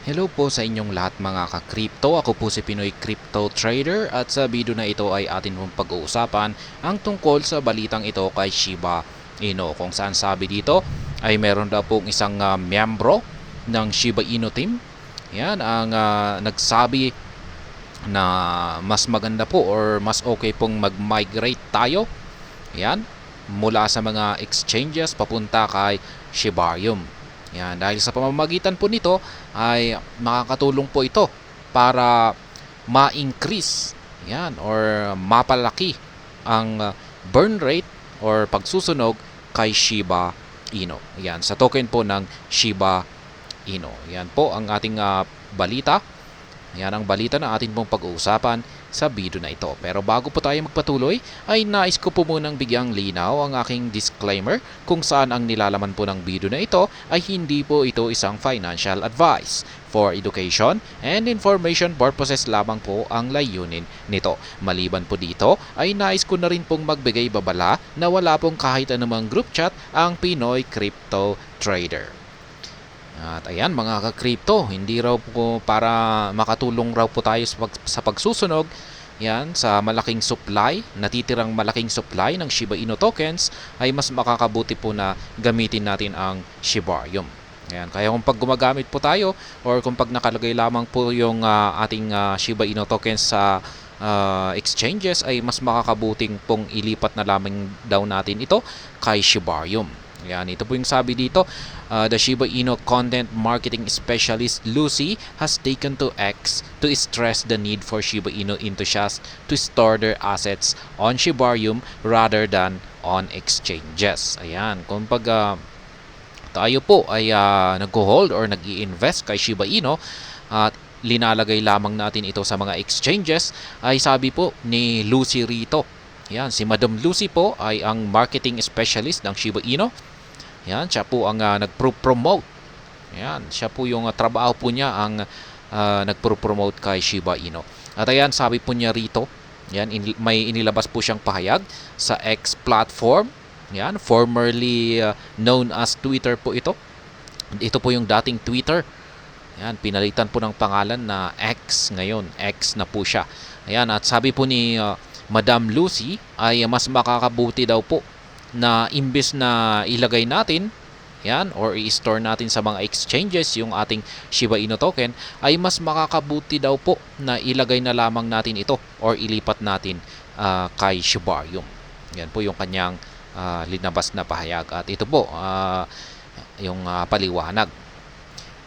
Hello po sa inyong lahat mga ka-crypto. Ako po si Pinoy Crypto Trader at sa video na ito ay atin pong pag-uusapan ang tungkol sa balitang ito kay Shiba Inu. Kung saan sabi dito ay meron daw pong isang miyembro ng Shiba Inu team. Yan ang nagsabi na mas maganda po or mas okay pong mag-migrate tayo. Yan, mula sa mga exchanges papunta kay Shibarium. Yan, dahil sa pamamagitan po nito ay makakatulong po ito para ma-increase yan or mapalaki ang burn rate or pagsusunog kay Shiba Inu. Yan, sa token po ng Shiba Inu. Yan po ang ating balita. Yan ang balita na atin pong pag-uusapan sa video na ito. Pero bago po tayo magpatuloy, ay nais ko po munang bigyang linaw ang aking disclaimer kung saan ang nilalaman po ng video na ito ay hindi po ito isang financial advice. For education and information purposes lamang po ang layunin nito. Maliban po dito, ay nais ko na rin pong magbigay babala na wala pong kahit anumang group chat ang Pinoy Crypto Trader. At ayan mga ka-crypto, hindi raw po para makatulong raw po tayo sa pagsusunog yan sa malaking supply, natitirang malaking supply ng Shiba Inu tokens ay mas makakabuti po na gamitin natin ang Shibarium. Ayan, kaya kung pag gumagamit po tayo or kung pag nakalagay lamang po yung ating Shiba Inu tokens sa exchanges ay mas makakabuting pong ilipat na lamang daw natin ito kay Shibarium. Yan, ito po yung sabi dito. The Shiba Inu content marketing specialist Lucy has taken to X to stress the need for Shiba Inu enthusiasts to store their assets on Shibarium rather than on exchanges. Ayan, kung pag tayo po ay nag-hold or nag-i-invest kay Shiba Inu at linalagay lamang natin ito sa mga exchanges, ay sabi po ni Lucy rito. Yan, si Madam Lucy po ay ang marketing specialist ng Shiba Inu. Yan, siya po ang nagpro-promote. Yan, siya po yung trabaho po niya ang nagpro-promote kay Shiba Inu. At ayan, sabi po niya rito, yan, may inilabas po siyang pahayag sa X platform. Yan, formerly known as Twitter po ito. Ito po yung dating Twitter. Yan, pinalitan po ng pangalan na X ngayon. X na po siya. Ayan, at sabi po ni Madam Lucy ay mas makakabuti daw po na imbes na ilagay natin yan or i-store natin sa mga exchanges yung ating Shiba Inu token, ay mas makakabuti daw po na ilagay na lamang natin ito or ilipat natin kay Shibarium. Yan po yung kanyang linabas na pahayag at ito po yung paliwanag.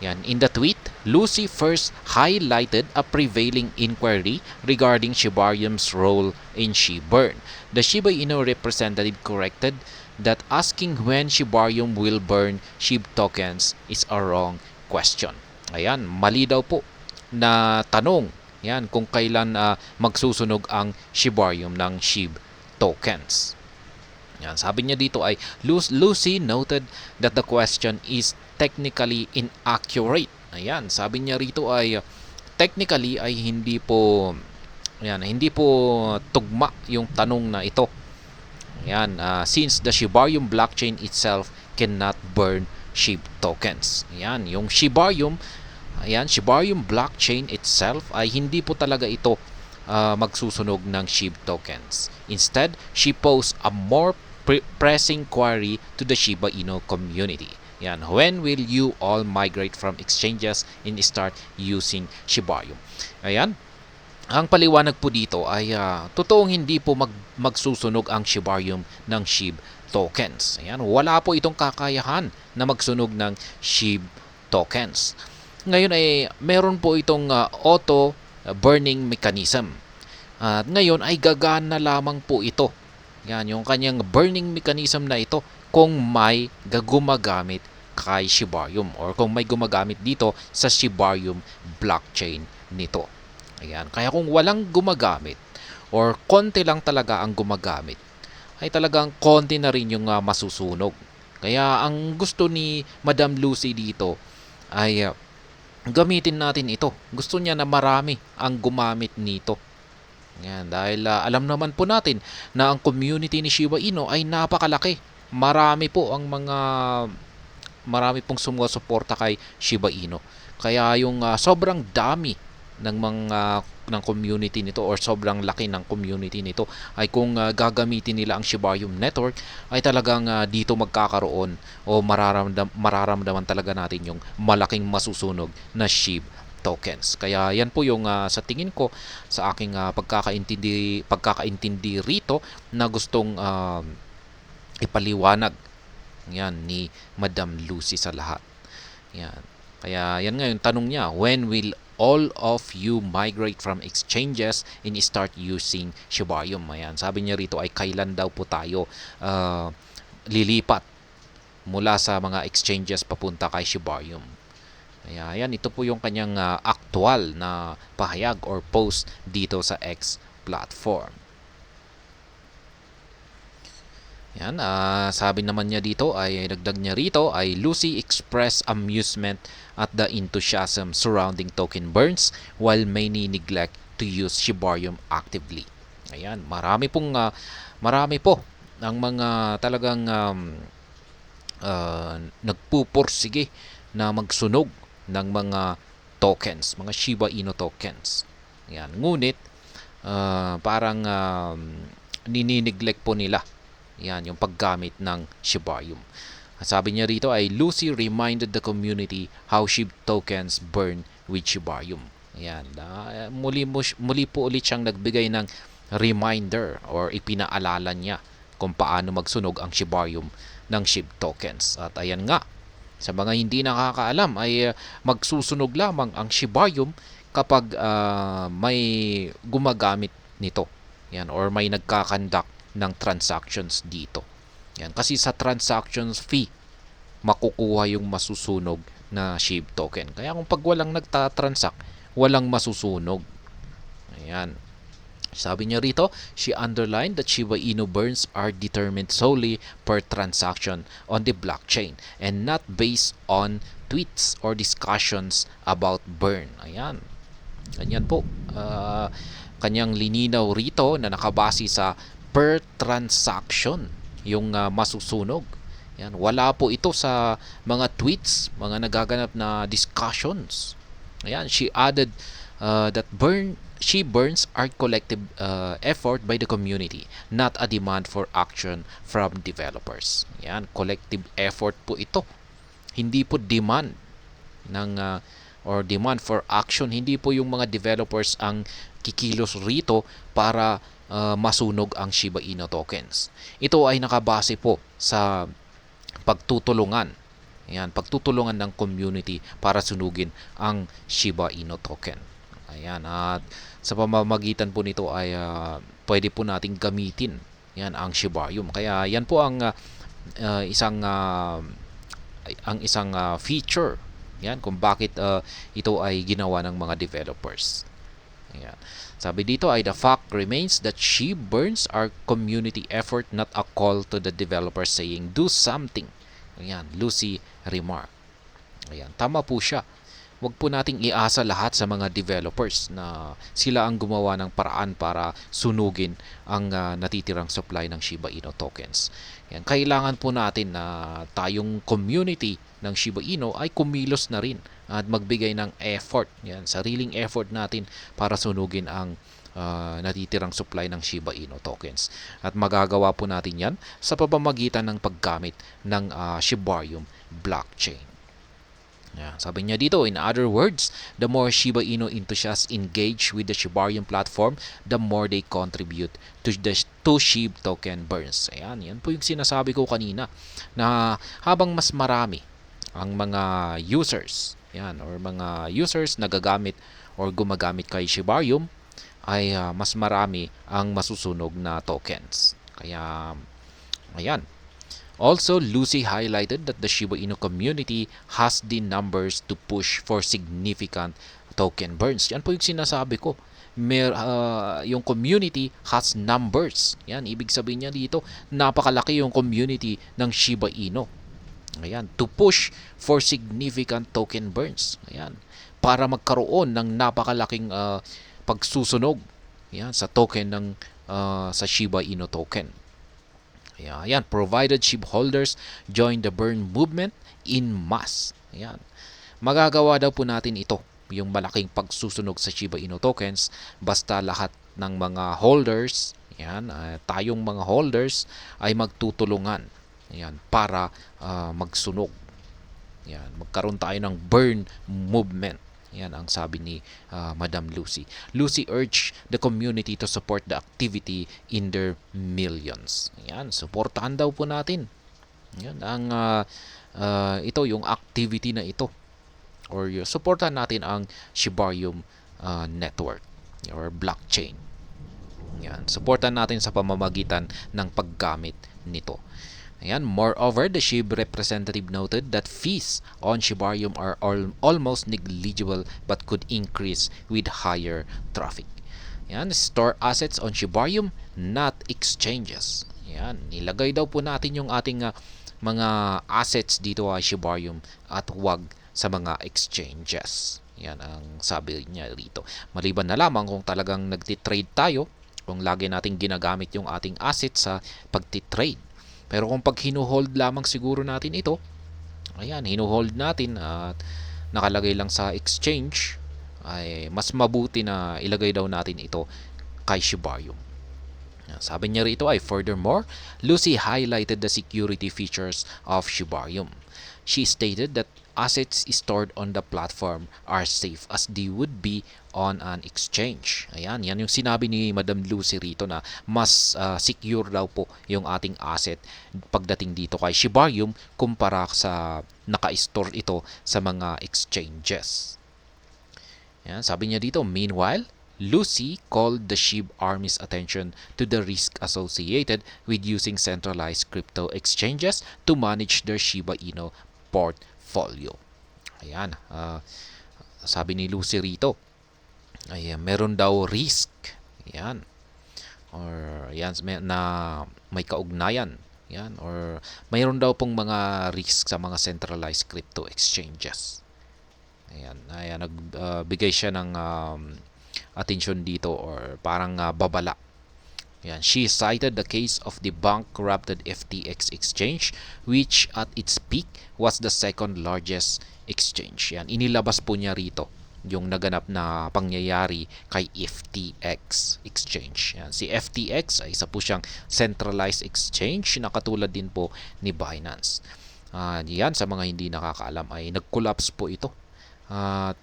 Yan, in the tweet, Lucy first highlighted a prevailing inquiry regarding Shibarium's role in Shiburn. The Shiba Inu representative corrected that asking when Shibarium will burn SHIB tokens is a wrong question. Ayan, mali daw po na tanong yan kung kailan magsusunog ang Shibarium ng SHIB tokens. Yan, sabi niya dito ay Lucy noted that the question is technically inaccurate. Ayan, sabi niya rito ay technically ay hindi po tugma yung tanong na ito. Ayan, since the Shibarium blockchain itself cannot burn SHIB tokens. Ayan, yung Shibarium blockchain itself ay hindi po talaga ito magsusunog ng SHIB tokens. Instead, she posed a more pressing query to the Shiba Inu community. Yan, when will you all migrate from exchanges and start using Shibarium? Ayan, ang paliwanag po dito ay totoong hindi po magsusunog ang Shibarium ng SHIB tokens. Ayan, wala po itong kakayahan na magsunog ng SHIB tokens. Ngayon ay meron po itong auto burning mechanism. At ngayon ay gagana lamang po ito. Yan, yung kanyang burning mechanism na ito kung may gumagamit kay Shibarium or kung may gumagamit dito sa Shibarium blockchain nito. Ayan, kaya kung walang gumagamit or konti lang talaga ang gumagamit, ay talagang konti na rin yung masusunog. Kaya ang gusto ni Madam Lucy dito ay gamitin natin ito. Gusto niya na marami ang gumamit nito. Yan, dahil alam naman po natin na ang community ni Shiba Inu ay napakalaki. Marami pong sumusuporta kay Shiba Inu. Kaya yung sobrang dami ng mga ng community nito or sobrang laki ng community nito ay kung gagamitin nila ang Shiba Inu network ay talagang dito magkakaroon o mararamdaman talaga natin yung malaking masusunog na SHIB tokens. Kaya yan po yung sa tingin ko sa aking pagkakaintindi rito na gustong ipaliwanag yan ni Madam Lucy sa lahat. Yan. Kaya yan nga yung tanong niya, when will all of you migrate from exchanges and start using Shiba Inu? Ayan, sabi niya rito ay kailan daw po tayo lilipat mula sa mga exchanges papunta kay Shiba Inu. Kaya yan, ito po yung kanyang aktual na pahayag or post dito sa X platform. Yan, sabi naman niya dito ay dagdag niya rito ay Lucy expressed amusement at the enthusiasm surrounding token burns while many neglect to use Shiba Inu actively. Ayan, marami po ang mga talagang nagpupursige na magsunog ng mga tokens, mga Shiba Inu tokens. Ayan, ngunit parang ninineglect po nila yan, yung paggamit ng Shiba Inu. Sabi niya rito ay Lucy reminded the community how SHIB tokens burn with Shiba Inu. Yan, muli po ulit siyang nagbigay ng reminder or ipinaalala niya kung paano magsunog ang Shiba Inu ng SHIB tokens. At ayan nga, sa mga hindi nakakaalam ay magsusunog lamang ang Shiba Inu kapag may gumagamit nito. Yan, or may nagkakandak ng transactions dito. Yan, kasi sa transactions fee makukuha yung masusunog na SHIB token. Kaya kung pag walang nagtatransact, walang masusunog. Ayan. Sabi niya rito, she underlined that Shiba Inu burns are determined solely per transaction on the blockchain and not based on tweets or discussions about burn. Ayan. Ganyan po. Kanyang lininaw rito na nakabase sa per transaction yung masusunog. Yan, wala po ito sa mga tweets, mga nagaganap na discussions. Ayan, she added that she burns are collective effort by the community, not a demand for action from developers. Yan, collective effort po ito. Hindi po demand ng or demand for action. Hindi po yung mga developers ang kikilos rito para masunog ang Shiba Inu tokens. Ito ay nakabase po sa pagtutulungan. Ayan, pagtutulungan ng community para sunugin ang Shiba Inu token. Ayan, at sa pamamagitan po nito ay pwede po nating gamitin yan ang Shiba Inu. Kaya yan po ang isang feature yan kung bakit ito ay ginawa ng mga developers. Ayan. Sabi dito ay the fact remains that SHIB burns are community effort, not a call to the developers saying do something. Ayan, Lucy remark. Ayan, tama po siya. Huwag po nating iasa lahat sa mga developers na sila ang gumawa ng paraan para sunugin ang natitirang supply ng Shiba Inu tokens. Yan, kailangan po natin na tayong community ng Shiba Inu ay kumilos na rin at magbigay ng effort, yan, sariling effort natin para sunugin ang natitirang supply ng Shiba Inu tokens. At magagawa po natin yan sa pamamagitan ng paggamit ng Shibarium blockchain. Yeah, sabi niya dito, in other words, the more Shiba Inu enthusiasts engage with the Shibarium platform, the more they contribute to SHIB token burns. Ayan, yan po yung sinasabi ko kanina na habang mas marami ang mga users, yan, or mga users nagagamit or gumagamit kay Shibarium, ay mas marami ang masusunog na tokens. Kaya, ayan. Also, Lucy highlighted that the Shiba Inu community has the numbers to push for significant token burns. Yan po yung sinasabi ko. Yung community has numbers. Yan, ibig sabihin niya dito, napakalaki yung community ng Shiba Inu. Ayan, to push for significant token burns. Ayan, para magkaroon ng napakalaking pagsusunog, yan, sa token ng sa Shiba Inu token. Ayan, provided SHIB holders join the burn movement in mass. Ayan. Magagawa daw po natin ito, yung malaking pagsusunog sa Shiba Inu tokens, basta lahat ng mga holders, yan, tayong mga holders ay magtutulungan, yan, para magsunog. Yan, magkaroon tayo ng burn movement. Yan ang sabi ni Madam Lucy. Lucy urged the community to support the activity in their millions. Yan, suportahan daw po natin. Yan ang ito yung activity na ito, or suportahan natin ang Shibarium network or blockchain. Yan, suportahan natin sa pamamagitan ng paggamit nito. Ayan, moreover, the SHIB representative noted that fees on Shibarium are almost negligible but could increase with higher traffic. Ayan, store assets on Shibarium, not exchanges. Ayan, nilagay daw po natin yung ating mga assets dito sa Shibarium at wag sa mga exchanges. Yan ang sabi niya rito. Maliban na lamang kung talagang nagtitrade tayo, kung lagi nating ginagamit yung ating assets sa pagtitrade. Pero kung pag hinuhold lamang siguro natin ito, ayan, hinuhold natin at nakalagay lang sa exchange, ay mas mabuti na ilagay daw natin ito kay Shibarium. Sabi niya rito ay, furthermore, Lucy highlighted the security features of Shibarium. She stated that assets stored on the platform are safe as they would be on an exchange. Ayan, yan yung sinabi ni Madam Lucy rito na mas secure daw po yung ating asset pagdating dito kay Shibarium kumpara sa naka-store ito sa mga exchanges. Ayan, sabi niya dito, meanwhile, Lucy called the SHIB Army's attention to the risk associated with using centralized crypto exchanges to manage their Shiba Inu portfolio. Ayan, sabi ni Lucy rito, ay meron daw risk, yan, or yan na may kaugnayan, yan, or mayroon daw pong mga risk sa mga centralized crypto exchanges. Ayan, nagbigay siya ng attention dito, or parang babala. Ayan, she cited the case of the bankrupted FTX exchange, which at its peak was the second largest exchange. Yan, inilabas po niya rito yung naganap na pangyayari kay FTX exchange. Yan, si FTX ay isa po siyang centralized exchange na katulad din po ni Binance. Yan, sa mga hindi nakakaalam ay nag-collapse po ito. At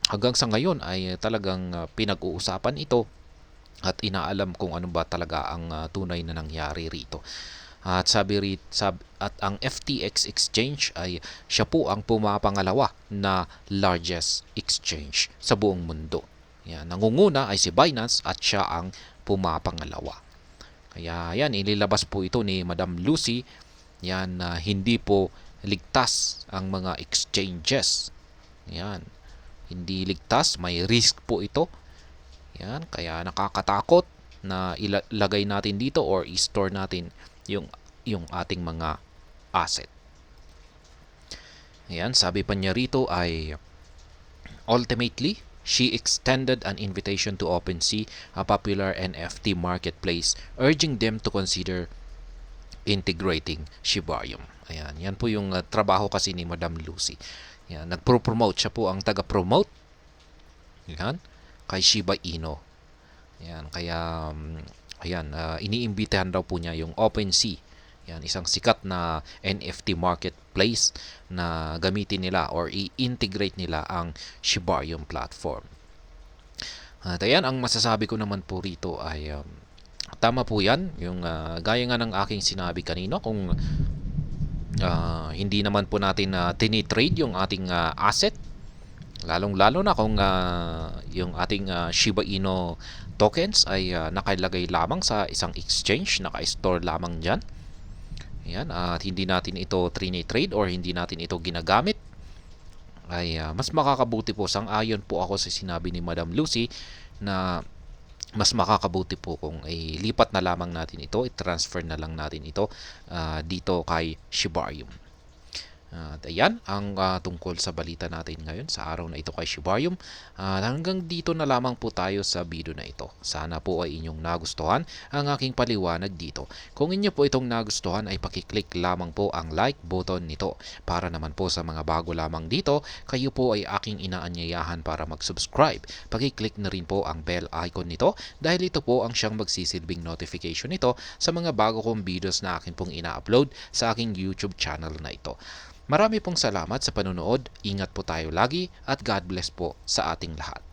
hanggang sa ngayon ay talagang pinag-uusapan ito at inaalam kung ano ba talaga ang tunay na nangyari rito. At at ang FTX exchange ay siya po ang pumapangalawa na largest exchange sa buong mundo. Yan, nangunguna ay si Binance at siya ang pumapangalawa. Kaya yan, ililabas po ito ni Madam Lucy. Yan, hindi po ligtas ang mga exchanges. Yan, hindi ligtas, may risk po ito. Yan, kaya nakakatakot na ilagay natin dito or i-store natin yung ating mga asset. Ayan, sabi pa niya rito ay, ultimately, she extended an invitation to OpenSea, a popular NFT marketplace, urging them to consider integrating Shibarium. Ayan, yan po yung trabaho kasi ni Madam Lucy. Ayan, nagpro-promote, siya po ang taga-promote. Ayan, kay Shiba Inu. Ayan, kaya ayan, iniimbitahan daw po niya yung OpenSea. Yan, isang sikat na NFT marketplace na gamitin nila or i-integrate nila ang Shibarium platform. At ayan, ang masasabi ko naman po rito ay tama po yan, yung gaya nga ng aking sinabi kanina, kung hindi naman po natin tinitrade yung ating asset, lalong-lalo na kung yung ating Shiba Inu tokens ay nakalagay lamang sa isang exchange, naka-store lamang dyan. Ayan, at hindi natin ito trade or hindi natin ito ginagamit, ay mas makakabuti po, sang-ayon po ako sa sinabi ni Madam Lucy, na mas makakabuti po kung lipat na lamang natin ito, i-transfer na lang natin ito dito kay Shibarium. At ayan ang tungkol sa balita natin ngayon sa araw na ito kay Shibarium. Hanggang dito na lamang po tayo sa video na ito. Sana po ay inyong nagustuhan ang aking paliwanag dito. Kung inyo po itong nagustuhan ay pakiclick lamang po ang like button nito. Para naman po sa mga bago lamang dito, kayo po ay aking inaanyayahan para mag-subscribe. Pakiclick na rin po ang bell icon nito dahil ito po ang siyang magsisilbing notification nito sa mga bago kong videos na akin pong ina-upload sa aking YouTube channel na ito. Marami pong salamat sa panonood, ingat po tayo lagi at God bless po sa ating lahat.